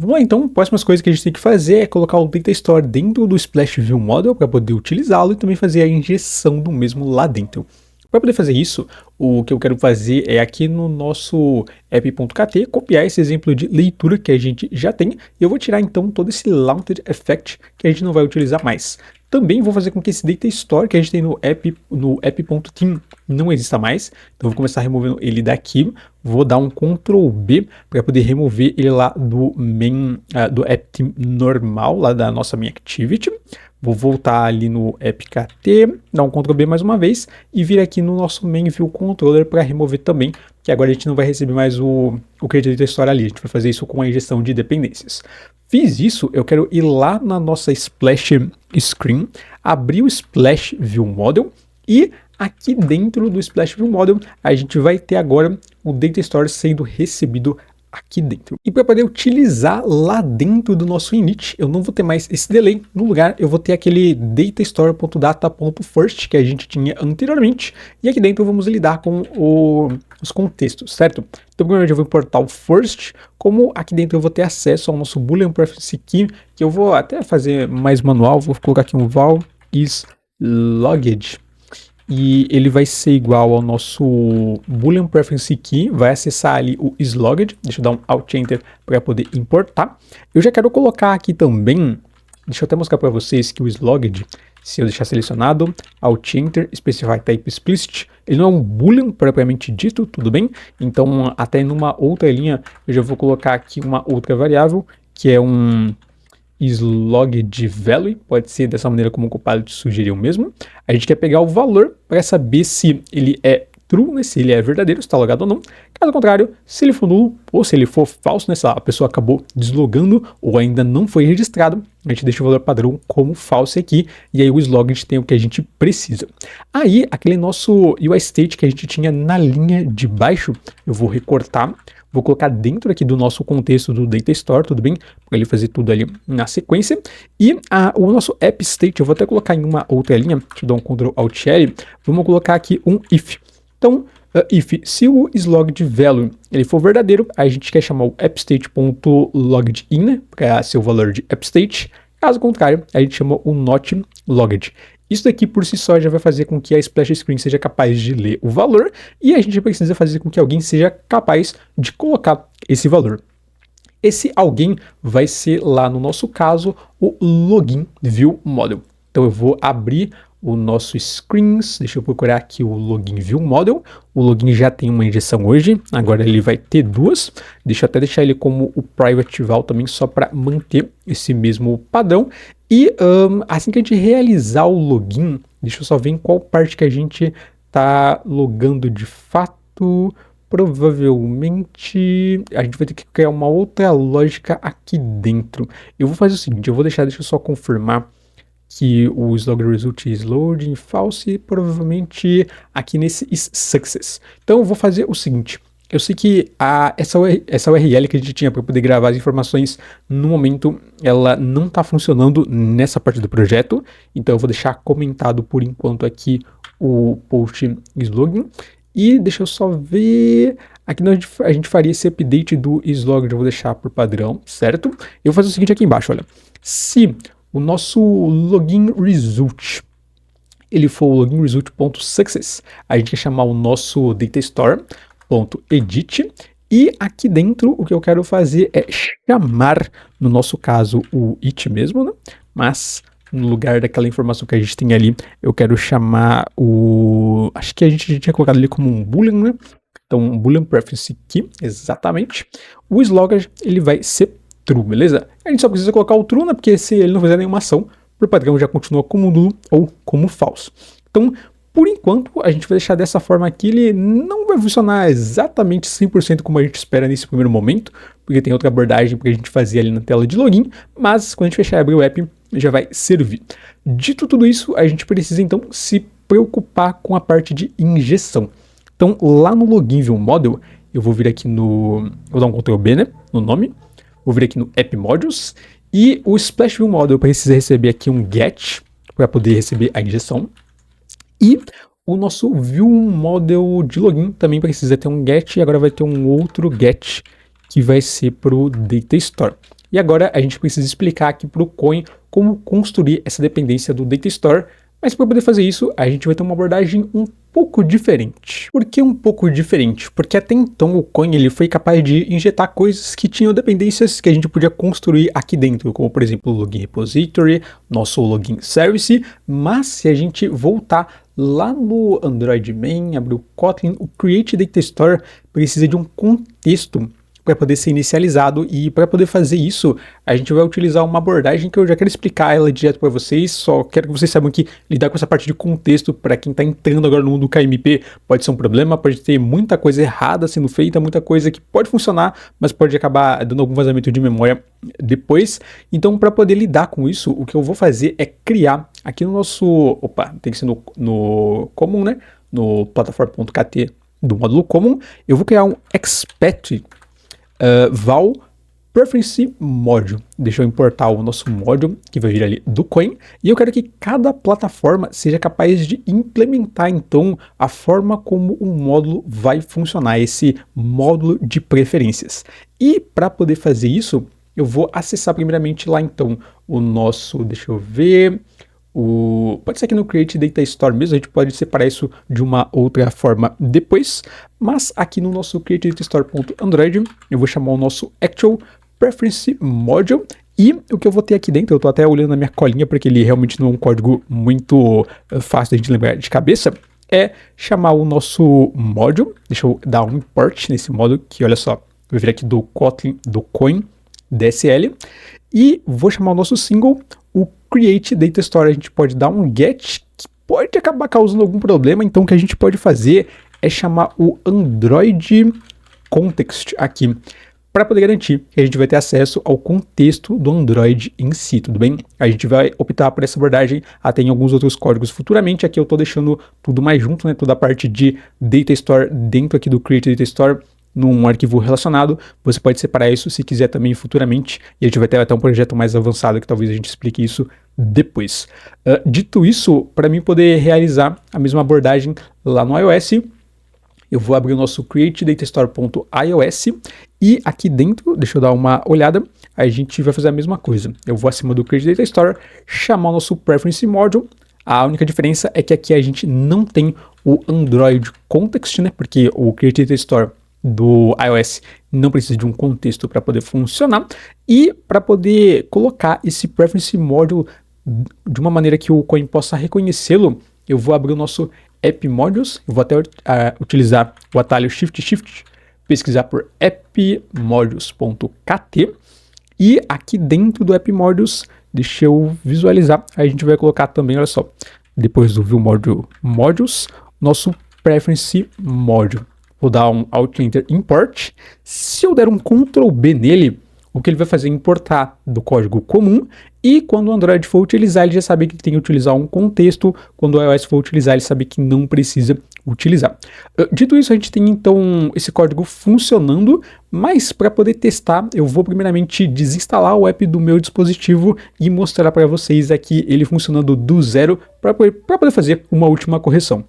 Vamos lá então, próximas coisas que a gente tem que fazer é colocar o Data Store dentro do Splash View Model para poder utilizá-lo e também fazer a injeção do mesmo lá dentro. Para poder fazer isso, o que eu quero fazer é aqui no nosso app.kt, copiar esse exemplo de leitura que a gente já tem, e eu vou tirar então todo esse Launcher Effect que a gente não vai utilizar mais. Também vou fazer com que esse Data Store que a gente tem no app.team não exista mais, então eu vou começar removendo ele daqui, vou dar um Ctrl B para poder remover ele lá do main, do app team normal, lá da nossa main activity. Vou voltar ali no app.kt, dar um Ctrl B mais uma vez e vir aqui no nosso main view controller para remover também, que agora a gente não vai receber mais o Create Data Store ali, a gente vai fazer isso com a injeção de dependências. Fiz isso, eu quero ir lá na nossa Splash Screen, abrir o Splash View Model e aqui dentro do Splash View Model a gente vai ter agora o Data Store sendo recebido aqui dentro. E para poder utilizar lá dentro do nosso init, eu não vou ter mais esse delay, no lugar eu vou ter aquele datastore.data.first que a gente tinha anteriormente, e aqui dentro vamos lidar com os contextos, certo? Então primeiro eu vou importar o first, como aqui dentro eu vou ter acesso ao nosso boolean preference key, que eu vou até fazer mais manual, vou colocar aqui um val is logged, e ele vai ser igual ao nosso boolean preference key, vai acessar ali o islogged, deixa eu dar um alt enter para poder importar. Eu já quero colocar aqui também, deixa eu até mostrar para vocês que o islogged, se eu deixar selecionado, alt enter, specify type explicit, ele não é um boolean propriamente dito, tudo bem? Então até numa outra linha eu já vou colocar aqui uma outra variável, que é um islogged value, pode ser dessa maneira como o Copilot sugeriu mesmo. A gente quer pegar o valor para saber se ele é true, né, se ele é verdadeiro, se está logado ou não. Caso contrário, se ele for nulo ou se ele for falso, né, se a pessoa acabou deslogando ou ainda não foi registrado, a gente deixa o valor padrão como falso aqui, e aí o islogged tem o que a gente precisa. Aí, aquele nosso UI state que a gente tinha na linha de baixo, eu vou recortar, vou colocar dentro aqui do nosso contexto do Data Store, tudo bem? Para ele fazer tudo ali na sequência. E o nosso app state, eu vou até colocar em uma outra linha, deixa eu dar um Ctrl Alt L, vamos colocar aqui um if. Então, if, se o islogged value ele for verdadeiro, a gente quer chamar o appstate.loggedIn, né, para ser o valor de appstate. Caso contrário, a gente chama o not logged. Isso daqui por si só já vai fazer com que a splash screen seja capaz de ler o valor e a gente precisa fazer com que alguém seja capaz de colocar esse valor. Esse alguém vai ser lá no nosso caso o login view model. Então eu vou abrir o nosso screens, deixa eu procurar aqui o login view model. O login já tem uma injeção hoje, agora ele vai ter duas. Deixa eu até deixar ele como o private val também, só para manter esse mesmo padrão. E assim que a gente realizar o login, deixa eu só ver em qual parte que a gente está logando de fato. Provavelmente a gente vai ter que criar uma outra lógica aqui dentro. Eu vou fazer o seguinte, deixa eu só confirmar que o slog result is loading false, provavelmente aqui nesse is success. Então eu vou fazer o seguinte, eu sei que essa URL que a gente tinha para poder gravar as informações no momento, ela não está funcionando nessa parte do projeto, então eu vou deixar comentado por enquanto aqui o post slogan. E deixa eu só ver, aqui a gente faria esse update do slog, eu vou deixar por padrão, certo? Eu vou fazer o seguinte aqui embaixo, olha, se o nosso login result, ele for o login result.success, a gente quer chamar o nosso datastore.edit, e aqui dentro o que eu quero fazer é chamar, no nosso caso, o it mesmo, né? Mas no lugar daquela informação que a gente tem ali, eu quero chamar o... acho que a gente já tinha colocado ali como um boolean, né? Então, um boolean preference key, exatamente. O slogger, ele vai ser true, beleza? A gente só precisa colocar o true, né? Porque se ele não fizer nenhuma ação, por padrão já continua como nulo ou como falso. Então, por enquanto, a gente vai deixar dessa forma aqui, ele não vai funcionar exatamente 100% como a gente espera nesse primeiro momento, porque tem outra abordagem que a gente fazia ali na tela de login, mas quando a gente fechar e abrir o app, já vai servir. Dito tudo isso, a gente precisa então se preocupar com a parte de injeção. Então, lá no login view model, eu vou vir aqui no... vou dar um Ctrl B, né, no nome. Vou vir aqui no app modules. E o splash view model precisa receber aqui um get, para poder receber a injeção. E o nosso view model de login também precisa ter um get, e agora vai ter um outro get, que vai ser para o Data Store. E agora a gente precisa explicar aqui para o Coin como construir essa dependência do Data Store, mas para poder fazer isso, a gente vai ter uma abordagem um pouco diferente. Por que um pouco diferente? Porque até então o Coin ele foi capaz de injetar coisas que tinham dependências que a gente podia construir aqui dentro, como por exemplo o Login Repository, nosso Login Service, mas se a gente voltar lá no Android Main, abrir o Kotlin, o Create Data Store precisa de um contexto para poder ser inicializado, e para poder fazer isso a gente vai utilizar uma abordagem que eu já quero explicar ela direto para vocês. Só quero que vocês saibam que lidar com essa parte de contexto para quem está entrando agora no mundo do KMP pode ser um problema, pode ter muita coisa errada sendo feita, muita coisa que pode funcionar, mas pode acabar dando algum vazamento de memória depois. Então, para poder lidar com isso, o que eu vou fazer é criar aqui no nosso, tem que ser no comum, né, no platform.kt do módulo comum, eu vou criar um expect val preference module. Deixa eu importar o nosso module que vai vir ali do Coin, e eu quero que cada plataforma seja capaz de implementar então a forma como o módulo vai funcionar, esse módulo de preferências. E para poder fazer isso, eu vou acessar primeiramente lá então o nosso, deixa eu ver, pode ser aqui no Create Data Store mesmo, a gente pode separar isso de uma outra forma depois, mas aqui no nosso Create Data Store.android eu vou chamar o nosso Actual Preference Module, e o que eu vou ter aqui dentro, eu estou até olhando na minha colinha porque ele realmente não é um código muito fácil da gente lembrar de cabeça, é chamar o nosso module. Deixa eu dar um import nesse módulo, que olha só, eu vou vir aqui do Kotlin, do Coin DSL, e vou chamar o nosso single, o Create Data Store. A gente pode dar um get, que pode acabar causando algum problema, então o que a gente pode fazer é chamar o Android Context aqui, para poder garantir que a gente vai ter acesso ao contexto do Android em si, tudo bem? A gente vai optar por essa abordagem até em alguns outros códigos futuramente. Aqui eu estou deixando tudo mais junto, né? Toda a parte de Data Store dentro aqui do Create Data Store, num arquivo relacionado. Você pode separar isso se quiser também futuramente, e a gente vai ter até um projeto mais avançado que talvez a gente explique isso depois. Dito isso, para mim poder realizar a mesma abordagem lá no iOS, eu vou abrir o nosso createdatastore.ios, e aqui dentro, deixa eu dar uma olhada, a gente vai fazer a mesma coisa. Eu vou acima do Create Data Store, chamar o nosso Preference Module. A única diferença é que aqui a gente não tem o Android Context, né? Porque o Create Data Store do iOS não precisa de um contexto para poder funcionar, e para poder colocar esse Preference Module de uma maneira que o Coin possa reconhecê-lo, eu vou abrir o nosso App Modules. Eu vou até utilizar o atalho Shift, pesquisar por appmodules.kt, e aqui dentro do App Modules, deixa eu visualizar, a gente vai colocar também, olha só, depois do View Module Modules, nosso Preference Module. Vou dar um Alt Enter Import. Se eu der um Ctrl B nele, o que ele vai fazer é importar do código comum, e quando o Android for utilizar, ele já sabe que tem que utilizar um contexto. Quando o iOS for utilizar, ele sabe que não precisa utilizar. Dito isso, a gente tem então esse código funcionando, mas para poder testar, eu vou primeiramente desinstalar o app do meu dispositivo e mostrar para vocês aqui ele funcionando do zero, para poder fazer uma última correção.